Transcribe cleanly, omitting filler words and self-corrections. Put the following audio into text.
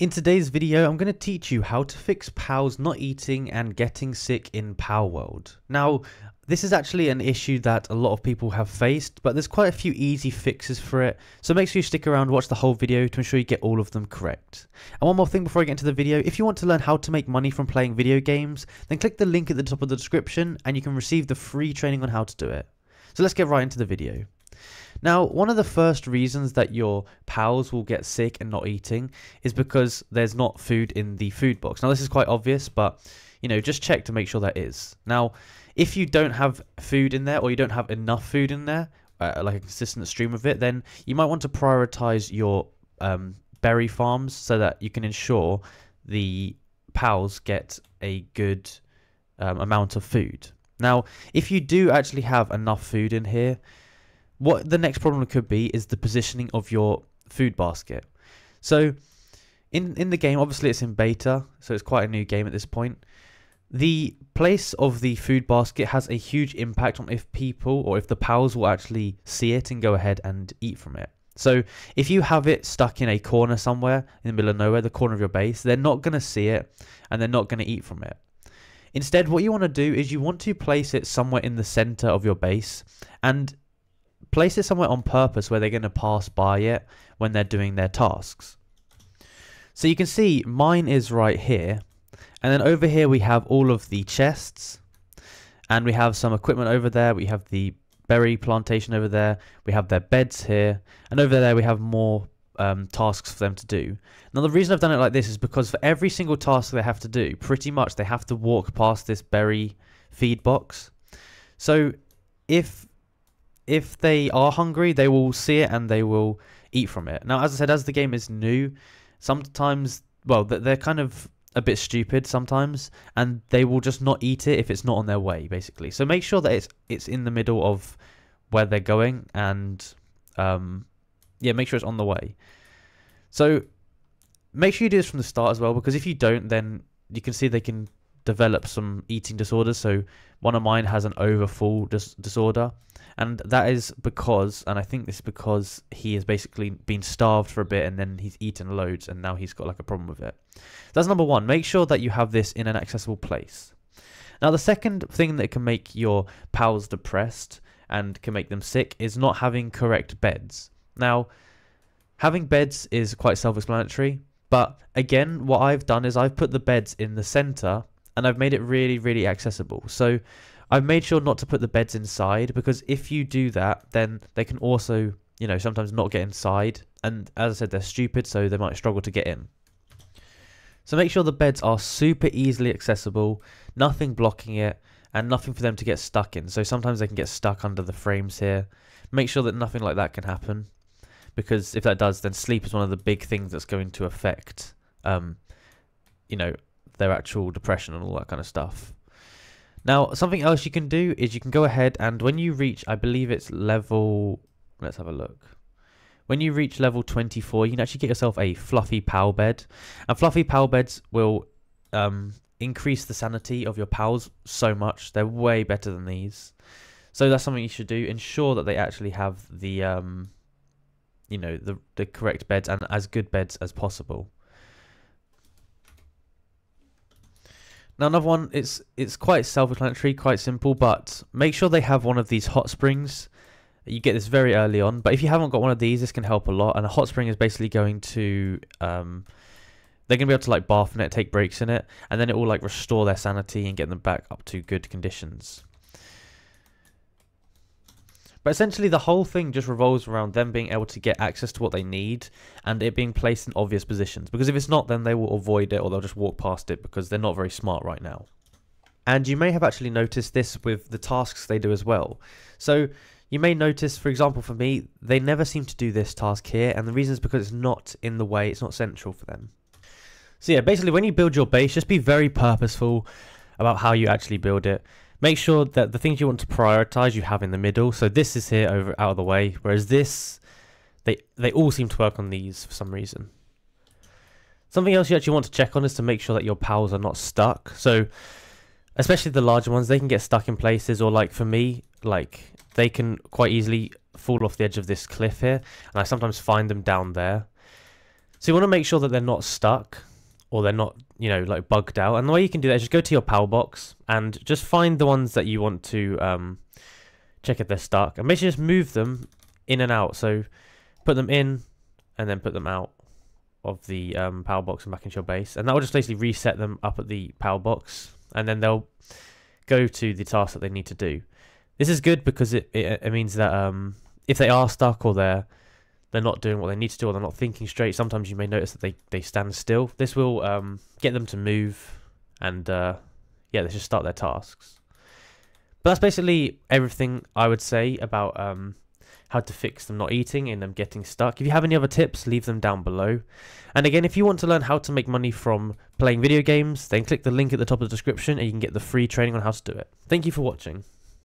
In today's video, I'm going to teach you how to fix pals not eating and getting sick in Palworld. Now, this is actually an issue that a lot of people have faced, but there's quite a few easy fixes for it, so make sure you stick around and watch the whole video to ensure you get all of them correct. And one more thing before I get into the video, if you want to learn how to make money from playing video games, then click the link at the top of the description and you can receive the free training on how to do it. So let's get right into the video. Now, one of the first reasons that your pals will get sick and not eating is because there's not food in the food box. Now, this is quite obvious, but, just check to make sure there is. Now, if you don't have food in there or you don't have enough food in there, like a consistent stream of it, then you might want to prioritize your berry farms so that you can ensure the pals get a good amount of food. Now, if you do actually have enough food in here, what the next problem could be is the positioning of your food basket. So in the game, obviously it's in beta, so it's quite a new game at this point. The place of the food basket has a huge impact on if people or if the pals will actually see it and go ahead and eat from it. So if you have it stuck in a corner somewhere in the middle of nowhere, the corner of your base, they're not going to see it and they're not going to eat from it. Instead, what you want to do is you want to place it somewhere in the center of your base and place it somewhere on purpose where they're going to pass by it when they're doing their tasks. So you can see mine is right here, and then over here we have all of the chests, and we have some equipment over there. We have the berry plantation over there, we have their beds here, and over there we have more tasks for them to do. Now, the reason I've done it like this is because for every single task they have to do, pretty much they have to walk past this berry feed box. So if they are hungry, they will see it and they will eat from it. Now, as I said, as the game is new, sometimes, well, they're kind of a bit stupid sometimes, and they will just not eat it if it's not on their way, basically. So make sure that it's in the middle of where they're going, and yeah, make sure it's on the way. So make sure you do this from the start as well, because if you don't, then you can see they can develop some eating disorders. So one of mine has an overfull disorder, and that is because, and I think this is because he has basically been starved for a bit and then he's eaten loads and now he's got like a problem with it. That's number one. Make sure that you have this in an accessible place. Now, the second thing that can make your pals depressed and can make them sick is not having correct beds. Now, having beds is quite self-explanatory, but again, what I've done is I've put the beds in the center and I've made it really, really accessible. So I've made sure not to put the beds inside, because if you do that, then they can also, sometimes not get inside. And as I said, they're stupid, so they might struggle to get in. So make sure the beds are super easily accessible, nothing blocking it, and nothing for them to get stuck in. So sometimes they can get stuck under the frames here. Make sure that nothing like that can happen, because if that does, then sleep is one of the big things that's going to affect, their actual depression and all that kind of stuff. Now, something else you can do is you can go ahead and when you reach, I believe it's level, let's have a look. When you reach level 24, you can actually get yourself a fluffy pal bed. And fluffy pal beds will increase the sanity of your pals so much. They're way better than these. So that's something you should do. Ensure that they actually have the, the correct beds and as good beds as possible. Now, another one, it's quite self-explanatory, quite simple, but make sure they have one of these hot springs. You get this very early on, but if you haven't got one of these, this can help a lot. And a hot spring is basically going to, they're going to be able to like bath in it, take breaks in it, and then it will like restore their sanity and get them back up to good conditions. But essentially, the whole thing just revolves around them being able to get access to what they need and it being placed in obvious positions. Because if it's not, then they will avoid it or they'll just walk past it because they're not very smart right now. And you may have actually noticed this with the tasks they do as well. So you may notice, for example, for me, they never seem to do this task here. And the reason is because it's not in the way, it's not central for them. So yeah, basically, when you build your base, just be very purposeful about how you actually build it. Make sure that the things you want to prioritize you have in the middle. So this is here over out of the way, whereas this, they all seem to work on these for some reason. Something else you actually want to check on is to make sure that your pals are not stuck. So especially the larger ones, they can get stuck in places, or like for me, like they can quite easily fall off the edge of this cliff here, and I sometimes find them down there. So you want to make sure that they're not stuck or they're not, you know, like bugged out. And the way you can do that is just go to your PAL box and just find the ones that you want to check if they're stuck, and basically just move them in and out. So put them in and then put them out of the PAL box and back into your base, and that will just basically reset them up at the PAL box, and then they'll go to the task that they need to do. This is good because it means that if they are stuck or they're not doing what they need to do or they're not thinking straight, sometimes you may notice that they stand still. This will get them to move and yeah, they should start their tasks. But that's basically everything I would say about how to fix them not eating and them getting stuck. If you have any other tips, leave them down below. And again, if you want to learn how to make money from playing video games, then click the link at the top of the description and you can get the free training on how to do it. Thank you for watching.